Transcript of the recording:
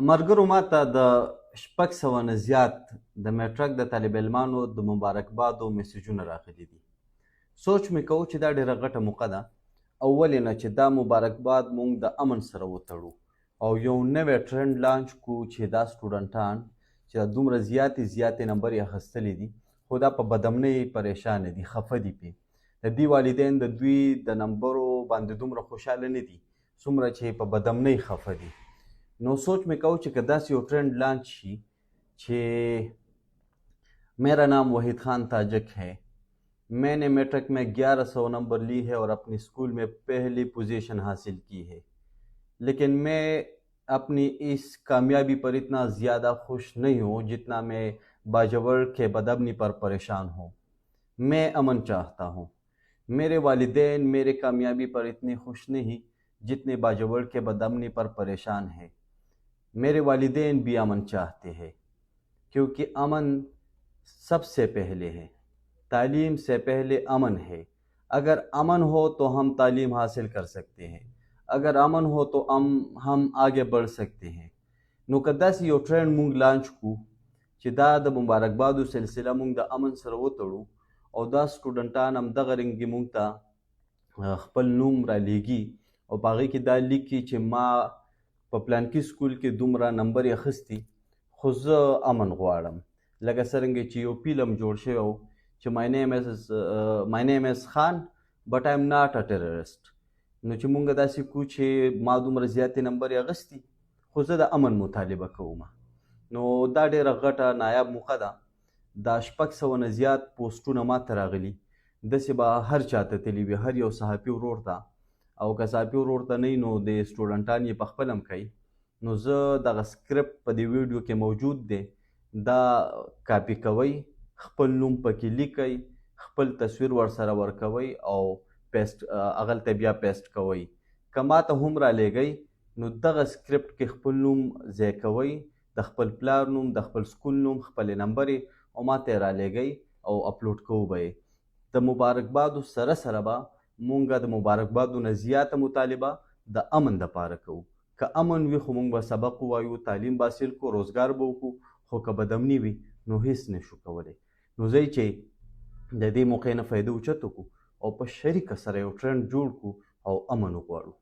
ملګرو ماته د 600 نه زیات د میټرک د طالب علمانو د مبارکبادو میسجونه راغلي دي. سوچ مې کوو چې دا ډېره غټه موقع ده. ولې نه چې دا مبارکباد موږ د امن سره وتړو او یو نوی ټرند لانچ کړو چې دا سټوډنټان چې دا دومره زیاتې نمبرې اخیستلي دي خو دا په بدامنۍ پریشانه دي، خفه دي پې. د دې والدین د دوی د نمبرو باندې دومره خوشحاله نه دي څومره چې په بدامنۍ خفه دي. نو سوچ میں کہوں کہ داسې یو ٹرینڈ لانچ شي چې میرا نام وحید خان تاجک ہے، میں نے میٹرک میں 1100 نمبر لی ہے اور اپنی اسکول میں پہلی پوزیشن حاصل کی ہے، لیکن میں اپنی اس کامیابی پر اتنا زیادہ خوش نہیں ہوں جتنا میں باجوڑ کے بدامنی پر پریشان ہوں. میں امن چاہتا ہوں. میرے والدین میرے کامیابی پر اتنے خوش نہیں جتنے باجوڑ کے بدامنی پر پریشان ہیں. میرے والدین بھی امن چاہتے ہیں کیونکہ امن سب سے پہلے ہے. تعلیم سے پہلے امن ہے. اگر امن ہو تو ہم تعلیم حاصل کر سکتے ہیں. اگر امن ہو تو ہم آگے بڑھ سکتے ہیں. نو که داسې یو ټرینډ مونږ لانچ کړو چې دا د مبارکبادو سلسله مونږ د امن سره وتړو او دا سټوډنټان همدغه رنګې مونږ ته خپل نوم رالیږي او په هغې کې دا لیکي چې ما په پلانکي سکول کې دومره نمبرې اخیستي خو زه امن غواړم. لکه څرنګه چې یو فلم جوړ شوی و چې my name is خان but I am not a terrorist. نو چې مونږ داسې کوو چې ما دومره زیاتې نمبرې اخیستي خو زه د امن مطالبه کوم. نو دا ډېره غټه نایاب موقع ده. دا 600 نه زیات پوسټونه ماته راغلي. داسې به هر چاته تلي وي، هر یو صحافي ورور ته، او که صحافي ورور ته نه وي نو د سټوډنټان یې پخپله هم کوي. نو زه دغه سکرپټ په دې ویډیو کې موجود دی، دا کاپي کوئ، خپل نوم پکې لیکئ، خپل تصویر ورسره ورکوئ او هغلته بیا پیسټ کوئ. که ماته هم رالیږئ نو دغه سکرپټ کې خپل نوم ځای کوئ، د خپل پلار نوم، د خپل سکول نوم، خپلې نمبرې او ماته یې رالیږئ او اپلوډ کوو به یې. د مبارکبادو سره سره به مونږ د مبارکبادو نه زیاته مطالبه د امن دپاره کوو. که امن وي خو مونږ به سبق ووایو، تعلیم به حاصل کړو، روزګار به وکړو. خو که بدامني وي نو هیڅ نشو کولی. نو ځئ چې د دې موقع نه فایده اوچت وکړو او په شریکه سره یو ټرینډ جوړ کړو او امن وغواړو.